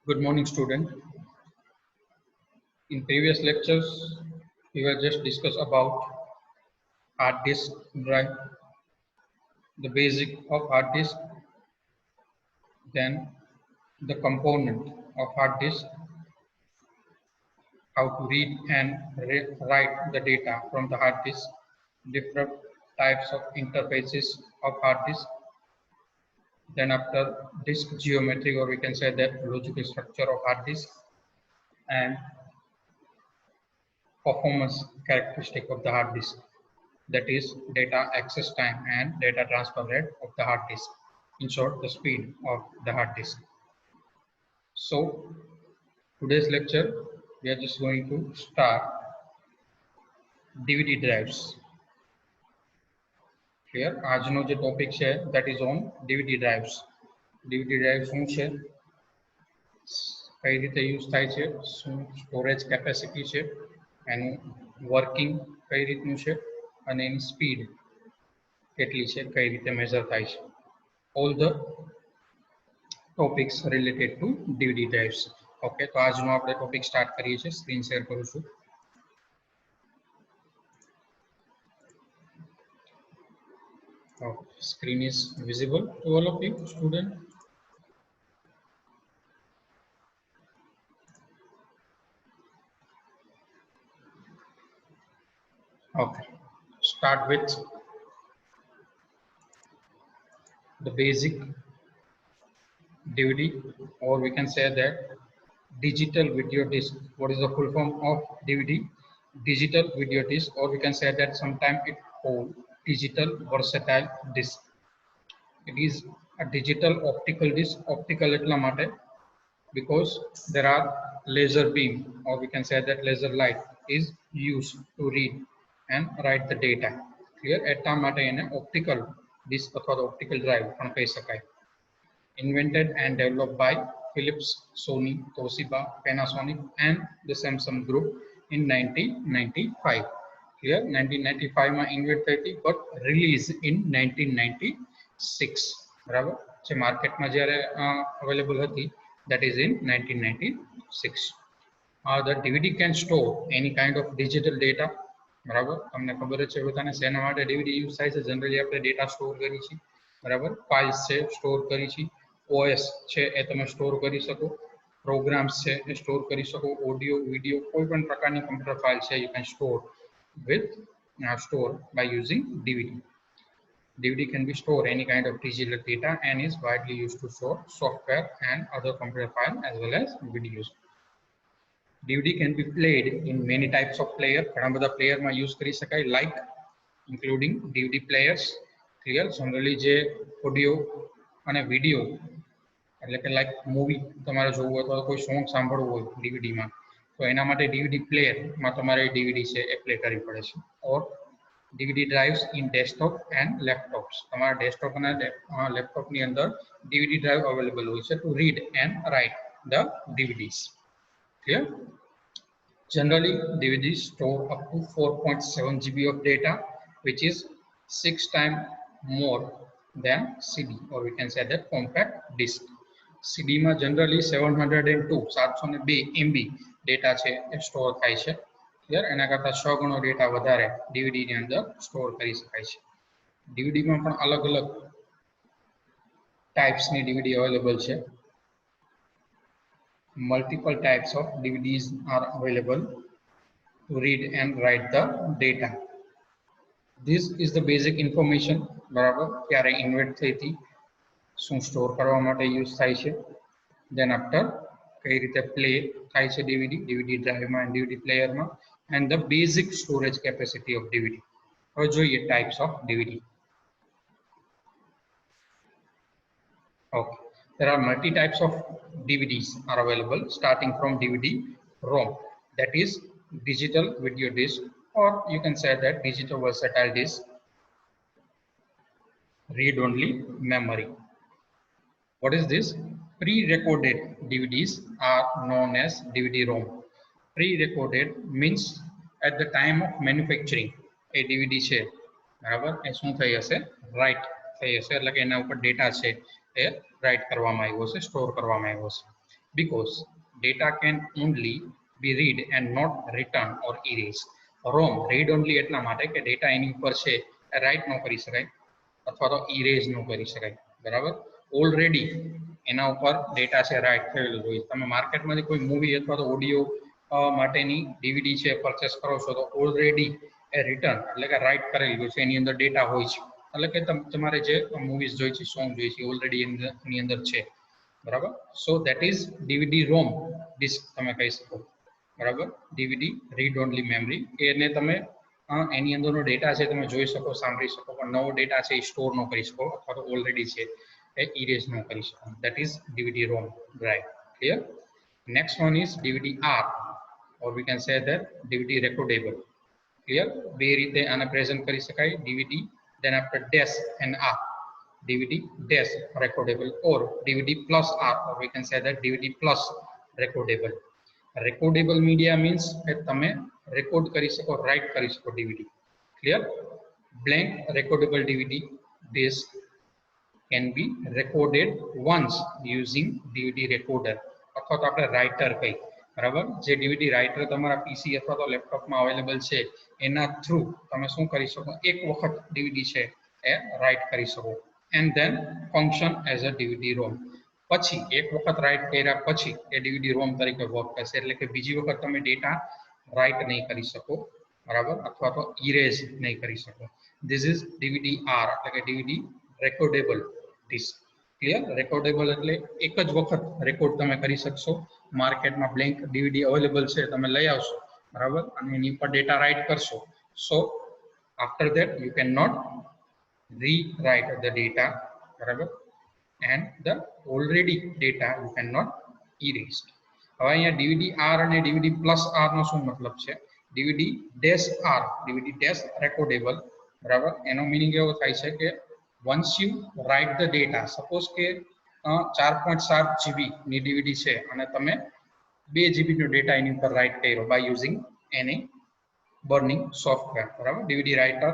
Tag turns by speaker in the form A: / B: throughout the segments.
A: Good morning, student. In previous lectures, we will just discuss about hard disk drive, the basic of hard disk, then the component of hard disk, how to read and write the data from the hard disk, different types of interfaces of hard disk, then after disk geometry, or we can say that logical structure of hard disk, and performance characteristic of the hard disk, that is data access time and data transfer rate of the hard disk. In short, the speed of the hard disk. So today's lecture, we are just going to start DVD drives. Here, આજનો જે topic છે that is on DVD drives. DVD drive શું છે, કઈ રીતે use થાય છે, શું સ્ટોરેજ કેપેસિટી છે, એનું વર્કિંગ કઈ રીતનું છે અને એની સ્પીડ કેટલી છે, કઈ રીતે મેઝર થાય છે. All the topics related to DVD drives. Okay, તો આજનો આપણે ટોપિક સ્ટાર્ટ કરીએ છીએ. સ્ક્રીન શેર કરું છું. Screen is visible to all of you, student. Okay, start with the basic DVD, or we can say that digital video disc. What is the full form of DVD? Digital video disc, or we can say that sometimes it called digital versatile disc. It is a digital optical disc. Optical etla mate because there are laser beam, or we can say that laser light is used to read and write the data. Clear? Etla mate ene optical disc athwa optical drive પણ કહી શકાય. Invented and developed by Philips, Sony, Toshiba, Panasonic and the Samsung group in 1995. Clear? 1995 માં invent થઈ હતી, but released in 1996. બરાબર છે. માર્કેટમાં જ્યારે અવેલેબલ હતી, that is in 1996. The DVD can store any kind of digital data. બરાબર, તમને ખબર જ છે બધાને શેના માટે DVD યુઝ થાય છે. જનરલી આપણે ડેટા સ્ટોર કરી છે, બરાબર, ફાઇલ્સ છે સ્ટોર કરી છે, OS છે એ તમે સ્ટોર કરી શકો, પ્રોગ્રામ્સ છે એ સ્ટોર કરી શકો, ઓડિયો વિડિયો કોઈ પણ પ્રકારની કમ્પ્યુટર ફાઇલ છે you can store with store by using DVD. DVD can be stored any kind of digital data and is widely used to store software and other computer file as well as videos. DVD can be played in many types of player. ઘણા બધા player માં use કરી શકાય, like including DVD players. Clear? Generally જે audio અને video એટલે કે like movie તમારે જોવું હોય તો કોઈ song સાંભળવું હોય DVD માં, તો એના માટે DVD player માં તમારે DVD છે એ પ્લે કરવી પડે છે. or DVD drives in desktop and laptops. તમારા desktop અને laptop ની અંદર DVD drive available હોય છે to read and write the DVDs. Clear? Generally, DVDs store up to 4.7 GB of data, which is 6 times more than CD, or we can say that compact disc. CD માં generally 702 MB data છે એ store થાય છે. Clear? એના કરતા 6 ગણો data વધારે DVD ની અંદર સ્ટોર કરી શકાય છે. DVD માં પણ અલગ અલગ ટાઈપ્સ ની DVD અવેલેબલ છે. Multiple types of DVDs are available to read and write the data. This is the basic information. બરાબર, ક્યારે ઇન્વેન્ટ થઈ હતી, શું સ્ટોર કરવા માટે યુઝ થાય છે, then after કઈ રીતે પ્લે થાય છે DVD ડ્રાઈવમાં and DVD પ્લેયરમાં, and the basic storage capacity of DVD. હવે જોઈએ types of DVD. Okay. There are multi types of DVDs are available, starting from DVD-ROM, that is digital video disc, or you can say that digital versatile disc, read-only memory. What is this? Pre-recorded DVDs are known as DVD-ROM. Pre-recorded means at the time of manufacturing a DVD છે, બરાબર, એ શું થઈ હશે, right થઈ હશે, એટલે કે એના ઉપર ડેટા છે એ રાઇટ કરવામાં આવ્યો છે, સ્ટોર કરવામાં આવ્યો છે. because data can only be read and not written or erased. ROM read only એટલા માટે કે ડેટા એની ઉપર છે રાઇટ ન કરી શકાય અથવા તો ઇરેઝ ન કરી શકાય, બરાબર. ઓલરેડી એના ઉપર ડેટા છે રાઇટ થયેલું હોય. તમે માર્કેટમાંથી કોઈ મૂવી અથવા તો ઓડિયો માટેની ડીવીડી છે પરચેસ કરો છો તો ઓલરેડી એ રિટર્ન એટલે કે રાઇટ કરેલી હોય છે, એની અંદર ડેટા હોય છે. એટલે કે તમારે જે મૂવીઝ જોઈ છે, સોંગ જોઈ છે, ઓલરેડી એની અંદર છે, બરાબર. So that is DVD ROM disk તમે કહી શકો, બરાબર. ડીવીડી રીડ ઓનલી મેમરી એને તમે એની અંદરનો ડેટા છે તમે જોઈ શકો, સાંભળી શકો, પણ નવો ડેટા છે એ સ્ટોર ન કરી શકો અથવા તો ઓલરેડી છે એ ઇરેઝ ન કરી શકો. That is DVD ROM drive. Clear? Next one is DVD R, or we can say that DVD recordable. Clear? બે રીતે આને પ્રેઝન્ટ કરી શકાય, DVD then after dash and R, DVD dash recordable, or DVD plus R, or we can say that DVD plus recordable. Recordable media means કે તમે record કરી શકો, right કરી શકો DVD. Clear? Blank recordable DVD disc can be recorded once using DVD recorder અથવા તો આપણે writer કહી, બરાબર. જે ડીવીડી રાઇટર તમારા પીસી અથવા તો લેપટોપમાં અવેલેબલ છે એના થ્રુ તમે શું કરી શકો, એક વખત ડીવીડી છે એ રાઇટ કરી શકો and then function as a DVD ROM. પછી એક વખત રાઇટ કર્યા પછી એ ડીવીડી રોમ તરીકે વર્ક કરશે, એટલે કે બીજી વખત તમે ડેટા રાઇટ નહીં કરી શકો, બરાબર, અથવા તો ઇરેઝ નહીં કરી શકો. ધીસ ઇઝ ડીવીડી આર એટલે કે ડીવીડી રેકોર્ડેબલ ડિસ્ક. ક્લિયર? રેકોર્ડેબલ એટલે એક જ વખત રેકોર્ડ તમે કરી શકશો. માર્કેટમાં બ્લેન્ક ડીવીડી અવેલેબલ છે, તમે લઈ આવશો, બરાબર, અને એની પર ડેટા રાઇટ કરશો. So after that you can not rewrite the data, બરાબર, and the already data you cannot erase. હવે અહીંયા ડીવીડી આર અને ડીવીડી પ્લસ આર નો શું મતલબ છે? DVD dash R, DVD dash recordable, બરાબર, એનો મીનિંગ એવો થાય છે કે once you write the data, suppose કે 4.7 GB ની ડીવીડી છે અને તમે 2 GB નો ડેટા એની ઉપર રાઇટ કર્યો by using any burning software, બરાબર. ડીવીડી રાઇટર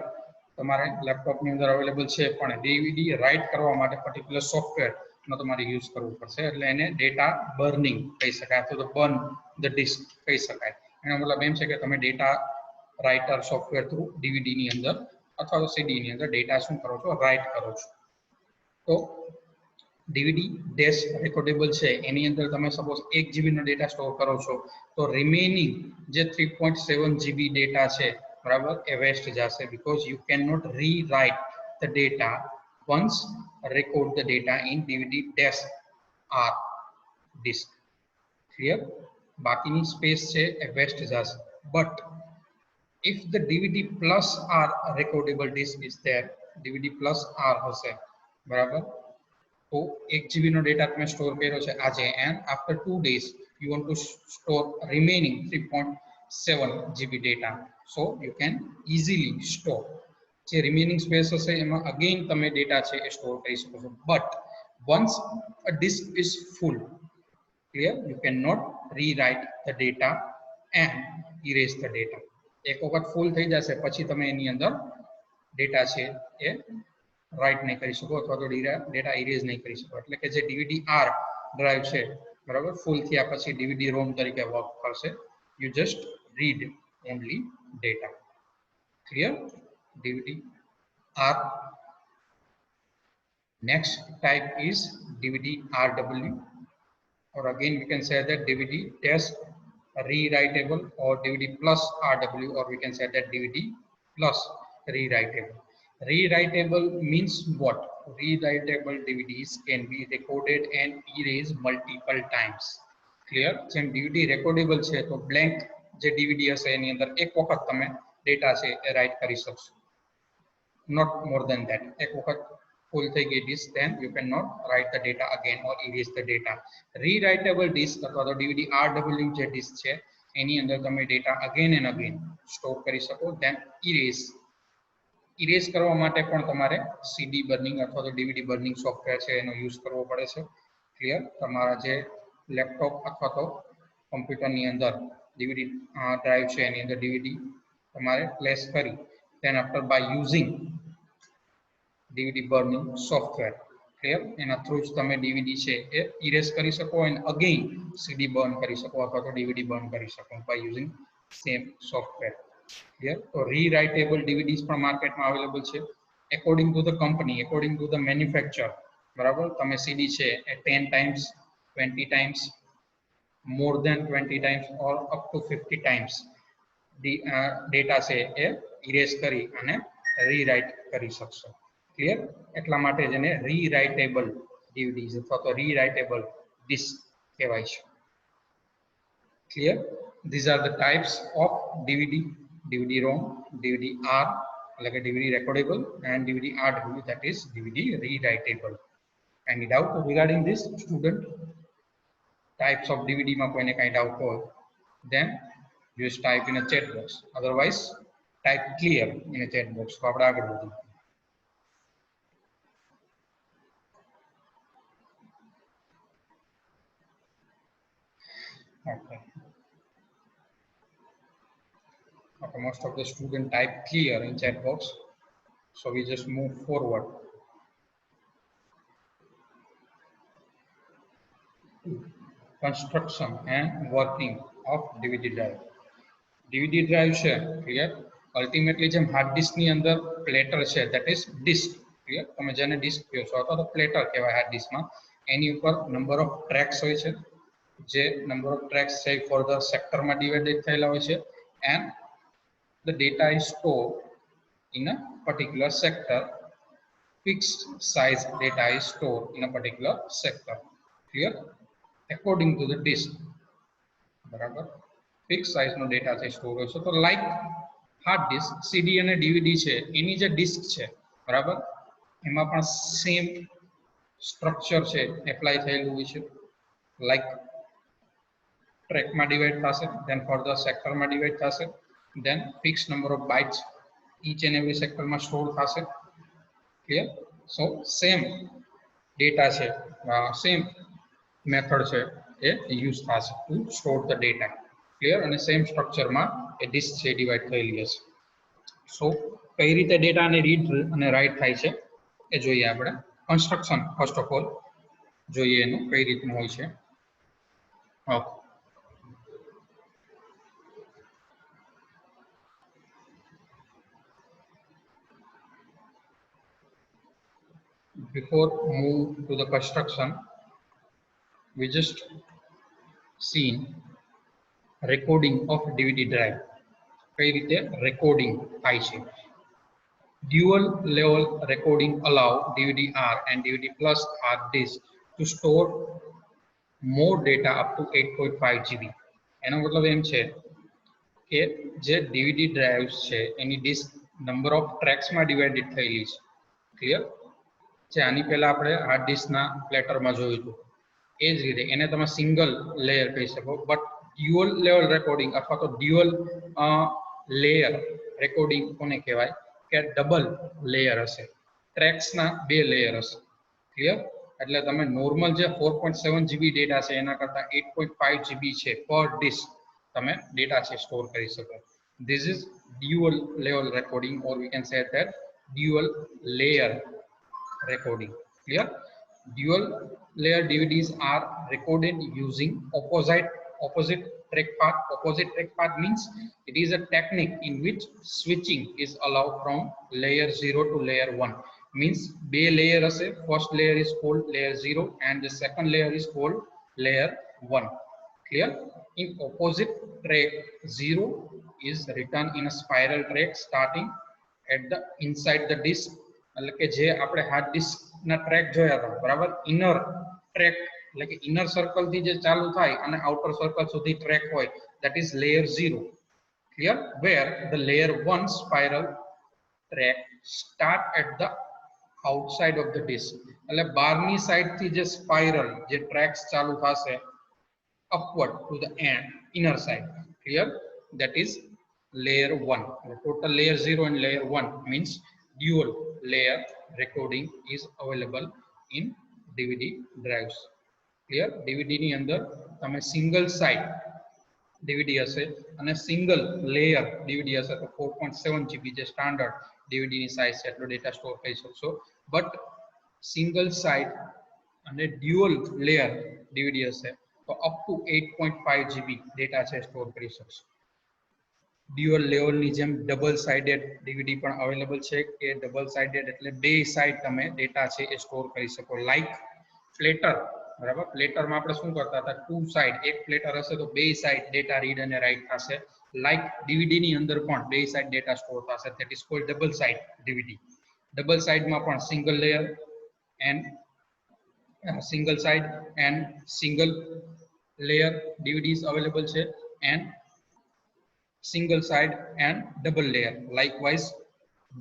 A: તમારે લેપટોપની અંદર અવેલેબલ છે, પણ ડીવીડી રાઇટ કરવા માટે પર્ટિક્યુલર સોફ્ટવેરનો તમારે યુઝ કરવું પડશે, એટલે એને ડેટા બર્નિંગ કહી શકાય અથવા તો બર્ન ધ ડિસ્ક કહી શકાય. એનો મતલબ એમ છે કે તમે ડેટા રાઇટર સોફ્ટવેર થ્રુ ડીવીડીની અંદર અથવા તો સીડીની અંદર ડેટા શું કરો છો, રાઇટ કરો છો. તો ડીવીડી ડેશ રેકોર્ડેબલ છે એની અંદર તમે સપોઝ 1 GB નો ડેટા સ્ટોર કરો છો તો રિમેનિંગ જે 3.7 GB ડેટા છે, બરાબર, એ વેસ્ટ જશે, because you can not rewrite the data once record the data in DVD dash R disk. Clear? બાકીની સ્પેસ છે એ વેસ્ટ જશે. But if the DVD plus R recordable disk is there, DVD plus R હશે, બરાબર, તો 1 GB નો data તમે store કર્યો છે આજે, and after 2 days you want to store remaining 3.7 GB data, so you can easily store. જે remaining space હશે એમાં અગેન તમે ડેટા છે એ સ્ટોર કરી શકો છો. But once a disk is full, clear, you cannot rewrite the data and erase the data. એક વખત ફૂલ થઈ જશે પછી તમે એની અંદર ડેટા છે એ રાઇટ નહીં કરી શકો અથવા તો ડેટા ઇરેઝ નહીં કરી શકો. એટલે કે જે ડીવીડી આર ડ્રાઈવ છે, બરાબર, ફૂલ થયા પછી ડીવીડી રોમ તરીકે વર્ક કરશે. You just read only data. Clear? DVD R. Next type is DVD R W, or again we can say that DVD dash rewritable, or DVD plus RW, or we can say that DVD plus rewritable. Rewritable means what? Rewritable DVDs can be recorded and erased multiple times. Clear? જેમ DVD recordable છે તો blank જે DVD હશે એની અંદર એક વખત તમે data છે એ રાઇટ કરી શકશો, not more than that. એક વખત full થઈ ગઈ disk, then you cannot write the data again or erase the data. Rewritable disk અથવા તો DVD RW જે disk છે એની અંદર તમે data again and again store કરી શકો, then erase કરવા માટે પણ તમારે CD બર્નિંગ અથવા તો DVD બર્નિંગ સોફ્ટવેર છે એનો યુઝ કરવો પડે છે. ક્લિયર? તમારા જે લેપટોપ અથવા તો કમ્પ્યુટરની અંદર DVD ડ્રાઈવ છે એની અંદર DVD તમારે પ્લેસ કરી then after by using DVD burning software, clear? એના થ્રુ જ તમે ડીવીડી છે એ ઇરેઝ કરી શકો અને અગેન સીડી બર્ન કરી શકો અથવા તો ડીવીડી બર્ન કરી શકો by using same software. Clear? તો રીરાઇટેબલ ડીવીડીઝ પણ માર્કેટમાં અવેલેબલ છે according to the company, according to the manufacture. બરાબર, તમે સીડી છે એ 10 times, 20 times, more than 20 times or up to 50 times data છે એ ઇરેઝ કરી અને રીરાઇટ કરી શકશો. ક્લિયર? એટલા માટે જેને રીરાઇટેબલ ડીવીડીઝ અથવા તો રીરાઇટેબલ ડિસ્ક કહેવાય છે. Clear? These are the types of DVD: DVD ROM, DVD R એટલે કે DVD recordable, and DVD RW, that is DVD rewritable. Any doubt regarding this, student? Types of DVD માં કોઈને કાંઈ ડાઉટ હોય then just type in a chat box, otherwise type clear in a chat box. તો આપણે આગળ વધીએ. Okay, most of the student type clear in chat box, so we just move forward. Construction and working of DVD drive. DVD drive છે clear? Ultimately જેમ hard disk ની અંદર platter છે that is disk. Clear? તમે જેને disk કહો છો અથવા તો પ્લેટર કહેવાય હાર્ડ ડિસ્કમાં, એની ઉપર નંબર ઓફ ટ્રેક્સ હોય છે. જે નંબર ઓફ ટ્રેક્સ છે ફર્ધર સેક્ટરમાં ડિવાઇડેડ થયેલા હોય છે and the data is stored in a particular sector. Fixed size data is stored in a particular sector. Clear? According to the disk. બરાબર, fix સાઇઝનો data છે સ્ટોર હોય છે. તો લાઈક હાર્ડ ડિસ્ક, સીડી અને ડીવીડી છે એની જે ડિસ્ક છે બરાબર, એમાં પણ સેમ સ્ટ્રક્ચર છે એપ્લાય થયેલું હોય છે. લાઈક ટ્રેકમાં ડિવાઈડ થશે, દેન ફર્ધર સેક્ટરમાં ડિવાઈડ થશે, then fix number of bytes each and every સેક્ટરમાં સ્ટોર થશે. ક્લિયર? સો સેમ ડેટા છે, સેમ મેથડ છે એ યુઝ થશે to store the data. Clear? અને સેમ સ્ટ્રક્ચરમાં એ ડિસ્ક છે ડિવાઈડ થયેલી હશે. સો કઈ રીતે ડેટાને રીડ અને રાઇટ થાય છે એ જોઈએ આપણે. કન્સ્ટ્રક્શન ફર્સ્ટ ઓફ ઓલ જોઈએ એનું કઈ રીતનું હોય છે. Okay, before move to the construction, we just seen recording of DVD drive. કઈ રીતે રેકોર્ડિંગ થાય છે? Dual level recording allow DVD-R and DVD plus hard disk to store more data up to 8.5 GB. એનો મતલબ એમ છે કે જે DVD drives છે એની ડિસ્ક નંબર ઓફ ટ્રેક્સમાં ડિવાઇડેડ થયેલી છે. ક્લિયર? જે આની પહેલા આપણે હાર્ડ ડિસ્કના પ્લેટરમાં જોયું હતું એ જ રીતે એને તમે સિંગલ લેયર કહી શકો. બટ ડ્યુઅલ લેવલ રેકોર્ડિંગ અથવા તો ડ્યુઅલ લેયર રેકોર્ડિંગ કોને કહેવાય કે ડબલ લેયર હશે, ટ્રેક્સના 2 લેયર હશે. ક્લિયર? એટલે તમે નોર્મલ જે 4.7 GB ડેટા છે એના કરતાં 8.5 GB છે પર ડિસ્ક તમે ડેટા છે સ્ટોર કરી શકો. This is dual level recording, or we can say that dual layer recording. Clear? Dual layer DVDs are recorded using opposite track path. Opposite track path means it is a technique in which switching is allowed from layer 0 to layer 1. Means બે layer હશે, first layer is called layer 0 and the second layer is called layer 1. Clear? In opposite track, 0 is written in a spiral track starting at the inside the disk. એટલે કે જે આપણે hard disk ના track જોયા હતા બરાબર, inner track એટલે કે ઇનર સર્કલ થી જે ચાલુ થાય અને આઉટર સર્કલ સુધી ટ્રેક હોય, that is layer 0. Clear? Where the layer 1 spiral track start at the outside of the disk. એટલે બહારની સાઈડ થી જે સ્પાઇરલ જે ટ્રેક્સ ચાલુ થશે upward to the end inner side. Clear? That is layer 1. The total layer 0 and layer 1 means dual layer recording is available in DVD drives. Clear? DVD ની અંદર તમે સિંગલ સાઇડ DVD હશે અને single layer DVD હશે તો 4.7 GB જે standard DVD ની size છે એટલો ડેટા સ્ટોર કરી શકશો. બટ સિંગલ સાઇડ અને ડ્યુઅલ લેયર ડીવીડી હશે તો અપ ટુ 8.5 GB ડેટા છે સ્ટોર કરી શકશો. ડ્યુઅલ લેવલની જેમ ડબલ સાઇડેડ ડીવીડી પણ અવેલેબલ છે કે ડબલ સાઇડેડ એટલે બે સાઇડ તમે ડેટા છે એ સ્ટોર કરી શકો. લાઈક પ્લેટર, બરાબર, પ્લેટરમાં આપણે શું કરતા હતા, ટુ સાઇડ, એક પ્લેટર હશે તો બે સાઇડ ડેટા રીડ અને રાઇટ થશે. લાઈક ડીવીડી ની અંદર પણ બે સાઇડ ડેટા સ્ટોર થશે, that is called double side DVD. Double સાઇડમાં પણ single layer and single side and single layer DVDs available છે and single side and double layer, likewise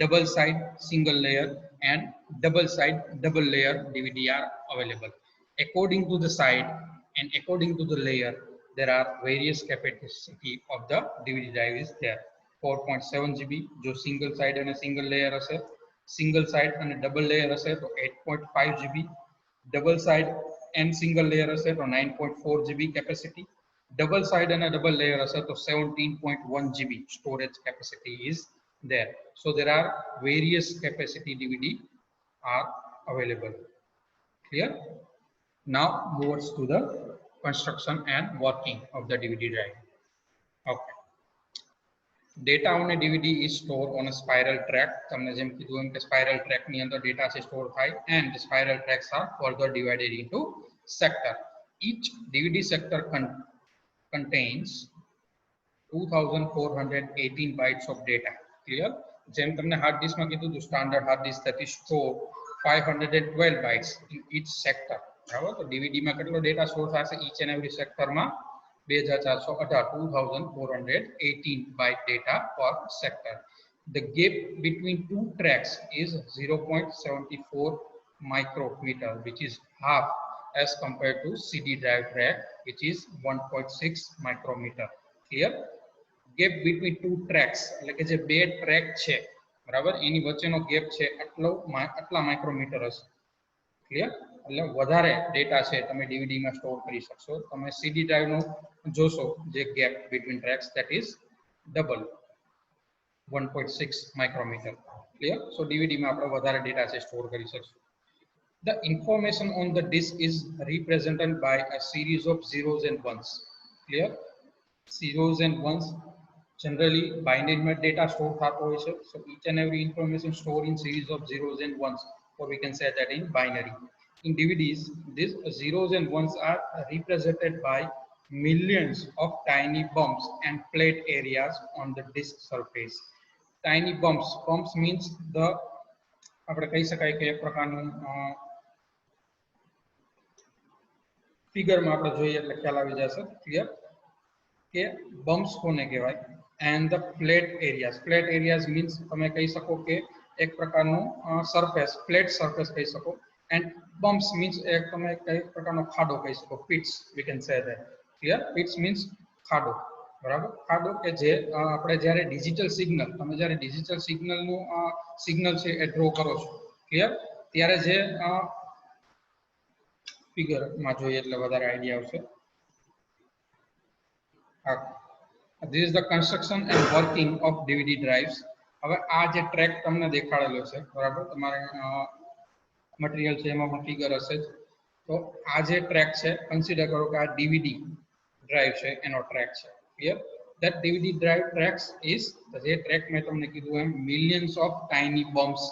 A: double side single layer and double side double layer DVD are available. According to the side and according to the layer there are various capacity of the DVD drive is there. 4.7 GB जो single side and a single layer હશે, single side and a double layer હશે તો 8.5 GB, double side and single layer હશે તો 9.4 GB capacity, double side and a double layer હશે તો 17.1 GB storage capacity is there. So there are various capacity DVD are available. Clear? Now moves to the construction and working of the DVD drive. Okay. Data on a DVD is stored on a spiral track. તમને જેમ કીધું એમ કે spiral track ની અંદર data છે store થાય and the spiral tracks are further divided into sector. Each DVD sector contains 2418 bytes of data. Clear? જેમ તમને hard disk માં કીધું હતું standard hard disk that is store 512 bytes in each sector. બરાબર, તો DVD માં કેટલો ડેટા સ્ટોર થશે each and every sector માં 2418 byte data per sector. The gap between two tracks is 0.74 micrometer, which is half as compared to CD drive track, which is 1.6 micrometer. Clear? Gap between two tracks એટલે કે જે બે track છે, બરાબર, એની વચ્ચેનો gap છે આટલા માઇક્રોમીટર હશે. ક્લિયર? એટલે વધારે ડેટા છે તમે ડીવીડી માં સ્ટોર કરી શકશો. તમે સીડી ડ્રાઈવ નો જોશો જે gap between tracks that is double 1.6 micrometer. Clear? So DVD માં આપણે વધારે ડેટા છે સ્ટોર કરી શકશું. The information on the disk is represented by a series of zeros and ones. Clear? Zeros and ones generally binary માં data store થતો હોય છે. So each and every information stored in series of zeros and ones, or we can say that in binary. In DVDs, these zeros and ones are represented by millions of tiny bumps and plate areas on the disk surface. Tiny bumps. Bumps means the આપણે કહી શકાય કે એક પ્રકારનું ફિગરમાં આપણે જોઈએ એટલે ખ્યાલ આવી જશે. ક્લિયર? કે બમ્પ્સ કોને કહેવાય? and the plate areas means તમે કહી શકો કે એક પ્રકારનું સરફેસ, ફ્લેટ સરફેસ કહી શકો. and bumps means એક તમે કઈ પ્રકારનો ખાડો કહી શકો. pits, we can say that. clear? pits means ખાડો, બરાબર. ખાડો કે જે આપણે જ્યારે ડિજિટલ સિગ્નલ, તમે જ્યારે ડિજિટલ સિગ્નલનું સિગ્નલ છે એ ડ્રો કરો છો, ક્લિયર, ત્યારે જે ફિગરમાં જોઈએ એટલે વધારે આઈડિયા આવશે. This is the construction and working of DVD drives. હવે આ જે ટ્રેક તમને દેખાડેલો છે, બરાબર, તમારે મટીરિયલ છે એમાં પણ ફિગર હશે. તો આ જે ટ્રેક છે કન્સિડર કરો કે આ ડીવીડી ડ્રાઈવ છે એનો ટ્રેક છે. Clear? That DVD drive tracks is જે ટ્રેક મેં તમને કીધું એમ millions of tiny bumps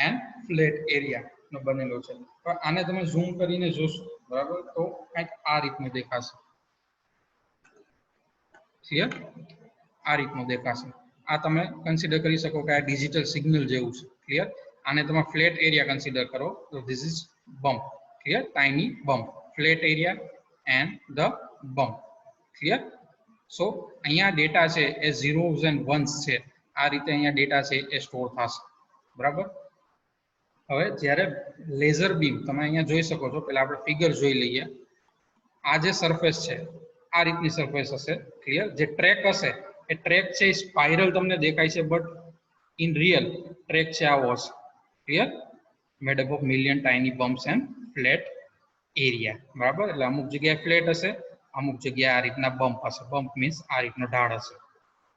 A: and flat area નો બનેલો છે. પણ આને તમે ઝૂમ કરીને જોશો, બરાબર, તો કંઈક આ રીતનું દેખાશે. ક્લિયર? આ રીતનું દેખાશે. આ તમે કન્સિડર કરી શકો કે આ ડિજિટલ સિગ્નલ જેવું છે. ક્લિયર? આને તમે ફ્લેટ એરિયા કન્સિડર કરો તો this is bump. Clear? Tiny bump, flat area and the bump. Clear? સો અહીંયા ડેટા છે એ ઝીરોઝ એન્ડ વન્સ છે. આ રીતે અહીંયા ડેટા છે એ સ્ટોર થશે, બરાબર. હવે જ્યારે લેઝર બીમ તમે અહીંયા જોઈ શકો છો, પહેલા આપણે ફિગર જોઈ લઈએ. આ જે સરફેસ છે આ રીતની સરફેસ હશે. ક્લિયર? જે ટ્રેક હશે એ ટ્રેક છે સ્પાઇરલ તમને દેખાય છે, બટ ઇન રિયલ ટ્રેક છે આવો હશે. Clear? Made up of million tiny bumps and flat area, બરાબર. એટલે અમુક જગ્યાએ ફ્લેટ હશે, અમુક જગ્યાએ આ રીતના બમ્પ હશે. બમ્પ મીન્સ આ રીતનો ઢાળ હશે.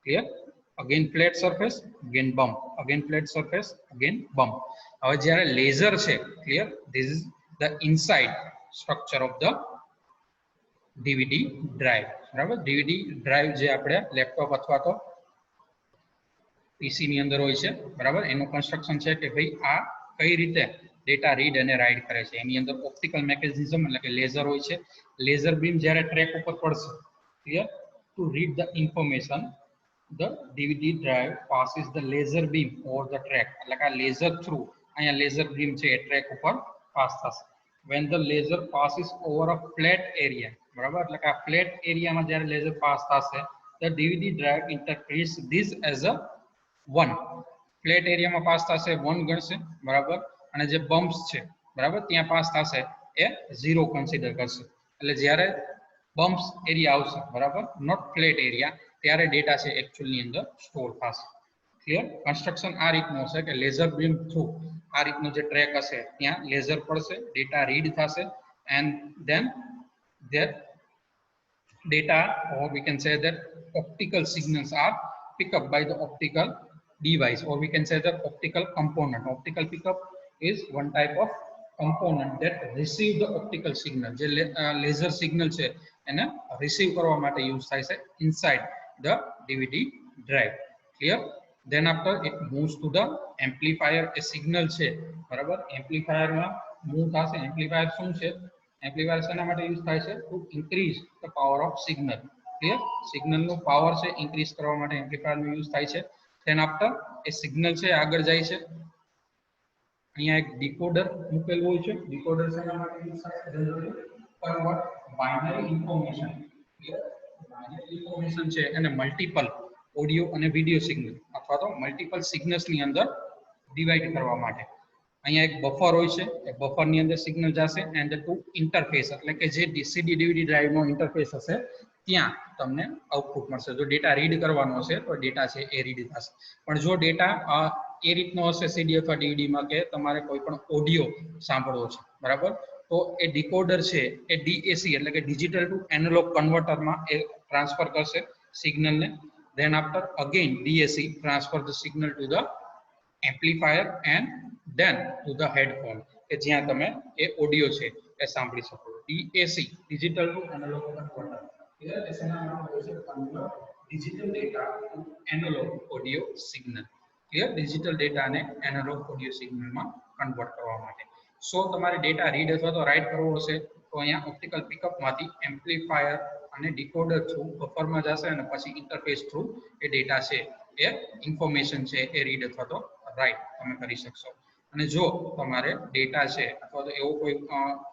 A: Clear? Again flat surface, again bump, again flat surface, again bump. હવે જ્યારે લેઝર છે, clear, this is the inside structure of the DVD drive. બરાબર, ડીવીડી ડ્રાઈવ જે આપણે લેપટોપ અથવા તો પીસી ની અંદર હોય છે, બરાબર, એનું કન્સ્ટ્રક્શન છે કે ભાઈ આ કઈ રીતે ડેટા રીડ અને રાઇટ કરે છે. એની અંદર ઓપ્ટિકલ મેકેનિઝમ એટલે કે લેઝર હોય છે. લેઝર બીમ જ્યારે ટ્રેક ઉપર પડશે, clear, to read the information the DVD drive passes the laser beam over the track. એટલે કે લેઝર થ્રુ અહીંયા લેઝર બીમ છે એ ટ્રેક ઉપર પાસ થશે. when the laser passes over a flat area, બરાબર, એટલે કે આ ફ્લેટ એરિયામાં જ્યારે લેઝર પાસ થશે, the DVD drive interprets this as a 1. Flat એરિયામાં પાસ થશે 1 ગણશે, બરાબર, અને જે બમ્પ્સ છે, બરાબર, ત્યાં પાસ થશે એ 0 કન્સિડર કરશે. એટલે જ્યારે બમ્પ્સ એરિયા આવશે, બરાબર, નોટ ફ્લેટ એરિયા, ત્યારે ડેટા છે એકચ્યુઅલ ની અંદર સ્ટોર થશે. ક્લિયર, કન્સ્ટ્રક્શન આ રીતનું હશે કે લેઝર બીમ થ્રુ આ રીતનો જે ટ્રેક હશે ત્યાં લેઝર પડશે, ડેટા રીડ થશે, and then that data, or we can say that optical signals are picked up by the optical device, or we can say that optical component. Optical pickup is one type of component that receive the optical signal. જે laser signal છે એને receive કરવા માટે use થાય છે inside the DVD drive. Clear? Then after it moves to the amplifier. a signal છે, બરાબર, amplifier માં move થશે. amplifier શું છે? amplifier શેના માટે use થાય છે? to increase the power of signal. Clear? signal no power છે increase કરવા માટે amplifier નો use થાય છે. then after એ signal છે આગળ જાય છે, અહીંયા એક ડીકોડર મૂકેલું હોય છે. ડીકોડર શેના માટે યુઝ થાય છે? Convert binary information. Binary information છે એને મલ્ટીપલ ઓડિયો અને વિડિયો સિગ્નલ અથવા તો મલ્ટીપલ સિગ્નલ્સ ની અંદર ડિવાઇડ કરવા માટે. અહીંયા એક બફર હોય છે, એ બફર ની અંદર સિગ્નલ જશે એન્ડ ટુ ઇન્ટરફેસ, એટલે કે જે સીડી ડીવીડી ડ્રાઈવ નો ઇન્ટરફેસ હશે ત્યાં તમને આઉટપુટ મળશે. જો ડેટા રીડ કરવાનો હશે તો ડેટા છે એ રીડ થશે. પણ જો ડેટા એ રીતનો હશે સીડી અથવા ડીવીડી માં કે તમારે કોઈ પણ ઓડિયો સાંભળવો છે, બરાબર, તો એ ડીકોડર છે એ ડીએસી એટલે કે ડિજિટલ ટુ એનાલોગ કન્વર્ટર માં એ ટ્રાન્સફર કરશે સિગ્નલ ને. then after again DAC transfer the signal to the amplifier and then to the headphone કે જ્યાં તમે એ ઓડિયો છે એ સાંભળી શકો. DAC digital to analog converter. digital data to analog audio signal. Clear, digital ડેટાને analogue audio સિગ્નલમાં convert કરવા માટે. સો તમારે ડેટા રીડ અથવા તો રાઇટ કરવો હશે તો અહીંયા ઓપ્ટિકલ પિકઅપમાંથી એમ્પ્લીફાયર અને ડીકોડર થ્રુ બફરમાં જશે અને પછી ઇન્ટરફેસ થ્રુ એ ડેટા છે એ ઇન્ફોર્મેશન છે એ રીડ અથવા તો રાઇટ તમે કરી શકશો. અને જો તમારે ડેટા છે અથવા તો એવો કોઈ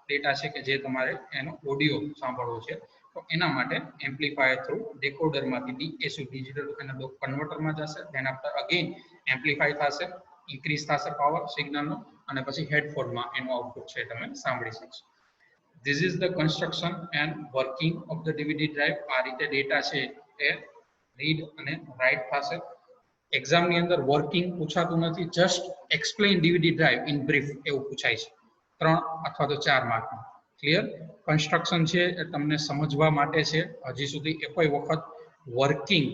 A: ડેટા છે કે જે તમારે એનો ઓડિયો સાંભળવો છે તો એના માટે એમ્પ્લીફાયર થ્રુ ડીકોડરમાંથી ડીએસયુ ડિજિટલ એનાલોગ કન્વર્ટરમાં જશે. ધેન આફ્ટર અગેન એમ્પ્લીફાય થશે, ઇન્ક્રીઝ થશે પાવર સિગ્નલનો, અને પછી હેડફોનમાં એનું આઉટપુટ છે તમે સાંભળી શકશો. This is the construction and working of the DVD drive. આ રીતે ડેટા છે એ રીડ અને રાઇટ થશે. એક્ઝામ ની અંદર વર્કિંગ પૂછાતું નથી, just explain DVD drive in brief એવું પૂછાય છે 3 અથવા તો 4 માર્કમાં. ક્લિયર, કન્સ્ટ્રક્શન છે એ તમને સમજવા માટે છે. હજી સુધી એ કોઈ વખત વર્કિંગ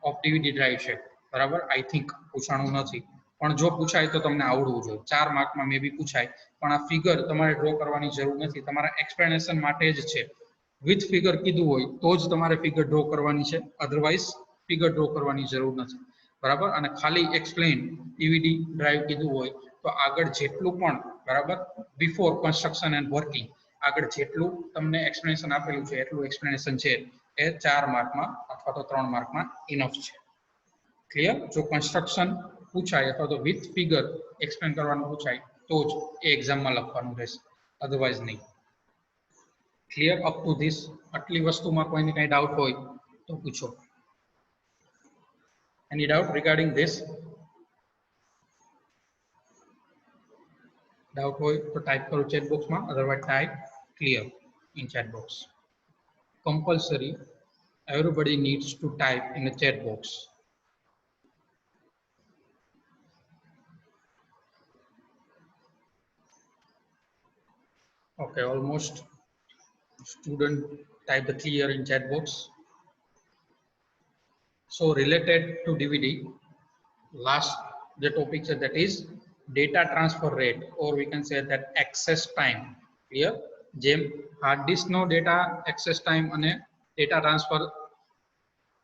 A: ઓફ ડીવીડી ડ્રાઈવ છે, બરાબર, આઈ થિંક પૂછાણું નથી, પણ જો પૂછાય તો તમને આવડવું જોઈએ. 4 માર્કમાં મે બી પૂછાય, પણ આ ફિગર તમારે ડ્રો કરવાની જરૂર નથી, તમારા એક્સપ્લેનેશન માટે જ છે. વિથ ફિગર કીધું હોય તો જ તમારે ફિગર ડ્રો કરવાની છે, અધરવાઇઝ ફિગર ડ્રો કરવાની જરૂર નથી, બરાબર. અને ખાલી એક્સપ્લેન ડીવીડી ડ્રાઈવ કીધું હોય તો આગળ જેટલું પણ, બરાબર, બિફોર કન્સ્ટ્રક્શન એન્ડ વર્કિંગ આગળ જેટલું તમને એક્સપ્લેનેશન આપેલું છે એટલું એક્સપ્લેનેશન છે એ 4 માર્કમાં અથવા તો 3 માર્કમાં ઇનફ છે. ક્લિયર, જો કન્સ્ટ્રક્શન પૂછાય અથવા તો વિથ ફિગર એક્સપ્લેન કરવાનું પૂછાય તો જ એ એક્ઝામમાં લખવાનું રહેશે, અધરવાઇઝ નહીં. Clear up to this? આટલી વસ્તુમાં કોઈને કઈ ડાઉટ હોય તો પૂછો. Any doubt regarding this? Doubt હોય તો ટાઈપ કરો ચેટ બોક્સમાં, otherwise type clear in chat box. Compulsory, everybody needs to type in the chat box. Okay, almost student type the clear in chat box. So related to DVD, last the topic that is data transfer rate, or we can say that access time. Clear? જેમ hard disk નો data access time અને data transfer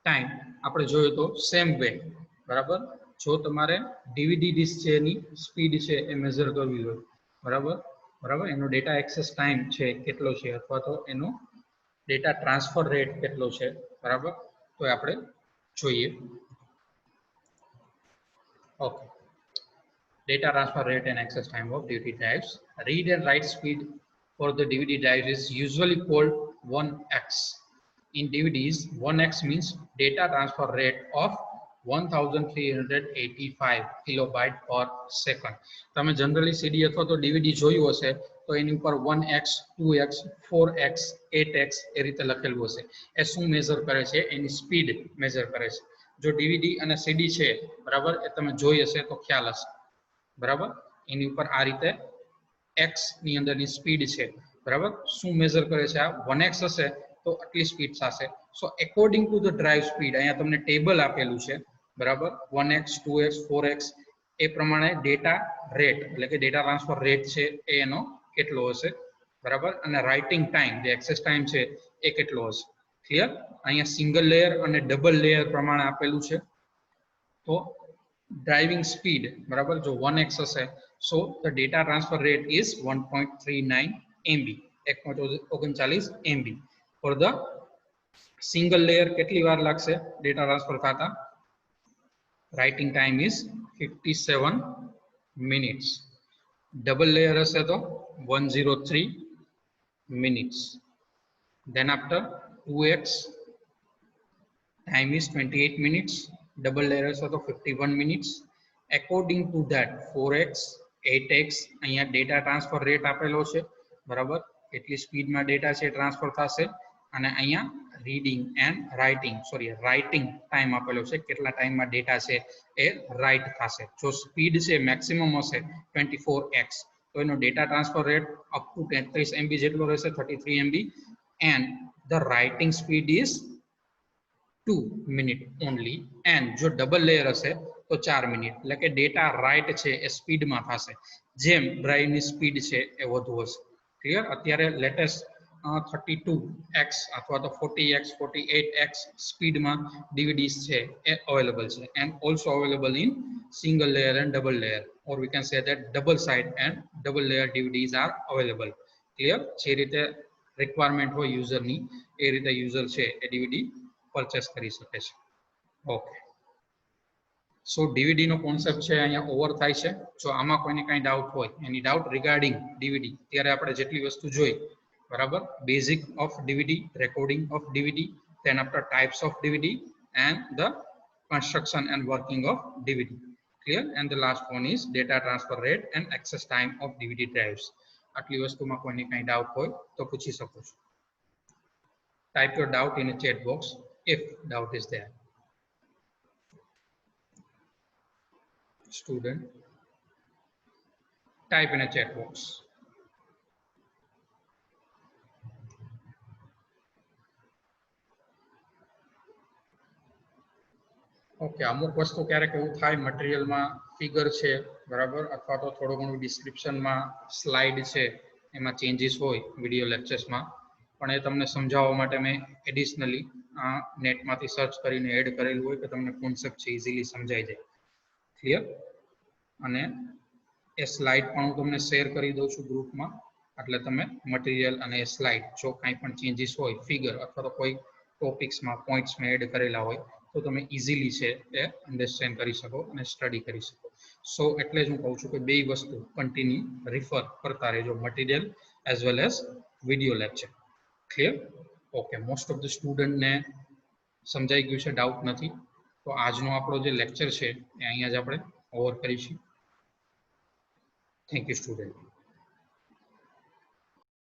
A: time આપણે જોયું તો same way, બરાબર. જો તમારે DVD disk છે એની speed છે એ મેઝર કરવી હોય, બરાબર, બરાબર, એનો ડેટા એક્સેસ ટાઈમ છે કેટલો છે અથવા તો એનો ડેટા ટ્રાન્સફર રેટ કેટલો છે, બરાબર, તો આપણે જોઈએ. Okay, data transfer rate and access time of DVD drives. Read and write speed for the DVD drives is usually called 1x. In DVDs, 1x means data transfer rate of 1385 kilobyte per second. તમે generally સીડી અથવા તો DVD જોયું હશે તો એની ઉપર 1x, 2x, 4x, 8x એ રીતે લખેલું હશે. એ શું મેઝર કરે છે? એની સ્પીડ મેઝર કરે છે. જો ડીવીડી અને સીડી છે, બરાબર, એ તમે જોઈ હશે તો ખ્યાલ હશે, બરાબર. એની ઉપર આ રીતે એક્સ ની અંદરની સ્પીડ છે, બરાબર. શું મેઝર કરે છે? આ 1x હશે તો આટલી સ્પીડ થશે. So according to the drive speed, અહીંયા તમને ટેબલ આપેલું છે, બરાબર, 1x, 2x, 4x એ પ્રમાણે ડેટા રેટ એટલે કે ડેટા ટ્રાન્સફર રેટ છે એ એનો કેટલો હશે, બરાબર, અને રાઇટિંગ ટાઈમ જે એક્સેસ ટાઈમ છે એ કેટલો હશે. ક્લિયર? અહીંયા સિંગલ લેયર અને ડબલ લેયર પ્રમાણે આપેલું છે. તો driving speed, બરાબર, જો 1x હશે, so the data transfer rate is 1.39 MB, 1.39 MB. For the single layer કેટલી વાર લાગશે ડેટા ટ્રાન્સફર થતા? writing time is 57 minutes. double layer હશે તો 103 minutes. then after 2x time is 28 minutes. double layer હશે તો 51 minutes. according to that 4x, 8x અહીંયા data transfer rate આપેલો છે, બરાબર, કેટલી સ્પીડમાં ડેટા છે ટ્રાન્સફર થશે, અને અહીંયા રીડિંગ એન્ડ રાઇટિંગ ટાઈમ આપેલો છે, કેટલા ટાઈમમાં ડેટા છે એ રાઇટ થશે. જો સ્પીડ છે મેક્સિમમ હશે 24x તો એનો data transfer rate up to 33 MB જેટલો રહેશે, 33 MB, and the writing speed is 2 minute only, and જો ડબલ લેયર હશે તો 4 મિનિટ. એટલે કે ડેટા રાઇટ છે એ સ્પીડમાં થશે જેમ ડ્રાઈવની સ્પીડ છે એ વધુ હશે. ક્લિયર? અત્યારે લેટેસ્ટ 32x અથવા તો 40x, 48x સ્પીડમાં ડીવીડીઝ છે એ અવેલેબલ છે, and also available in single layer and double layer, or we can say that double side and double layer DVDs are available. Clear? જે રીતે રિક્વાયરમેન્ટ હોય યુઝરની એ રીતે યુઝર છે એ ડીવીડી પરચેસ કરી શકે છે. ઓકે, સો ડીવીડી નો કોન્સેપ્ટ છે અહીંયા ઓવર થાય છે. જો આમાં કોઈને કાંઈ ડાઉટ હોય, એની ડાઉટ રિગાર્ડિંગ ડીવીડી, ત્યારે આપણે જેટલી વસ્તુ જોઈ, બરાબર, basic of DVD, recording of DVD, then after types of DVD and the construction and working of DVD. Clear? And the last one is data transfer rate and access time of DVD drives. આટલી વસ્તુમાં કોઈને કાંઈ doubt હોય તો પૂછી શકો છો. Type your doubt in a chat box if doubt is there. Student, type in a chat box. Okay, અમુક વસ્તુ ક્યારેક એવું થાય મટીરિયલમાં ફિગર છે, બરાબર, અથવા તો થોડું ઘણું ડિસ્ક્રિપ્શનમાં સ્લાઇડ છે એમાં ચેન્જીસ હોય વિડીયો લેક્ચર્સમાં, પણ એ તમને સમજાવવા માટે મેં એડિશનલી નેટમાંથી સર્ચ કરીને એડ કરેલું હોય કે તમને કોન્સેપ્ટ છે ઇઝીલી સમજાઈ જાય. ક્લિયર? અને એ સ્લાઇડ પણ હું તમને શેર કરી દઉં છું ગ્રુપમાં, એટલે તમે મટીરિયલ અને એ સ્લાઇડ જો કાંઈ પણ ચેન્જીસ હોય ફિગર અથવા તો કોઈ ટોપિક્સમાં પોઈન્ટ્સમાં એડ કરેલા હોય તો તમે ઇઝીલી છે એ અન્ડરસ્ટેન્ડ કરી શકો અને સ્ટડી કરી શકો. સો એટલે જ હું કહું છું કે બે વસ્તુ કન્ટિન્યુ રિફર કરતા રહેજો, material as well as video lecture. Clear? Okay, most of the સ્ટુડન્ટને સમજાઈ ગયું છે, ડાઉટ નથી. તો આજનો આપણો જે લેક્ચર છે એ અહીંયા જ આપણે ઓવર કરીશું. Thank you student.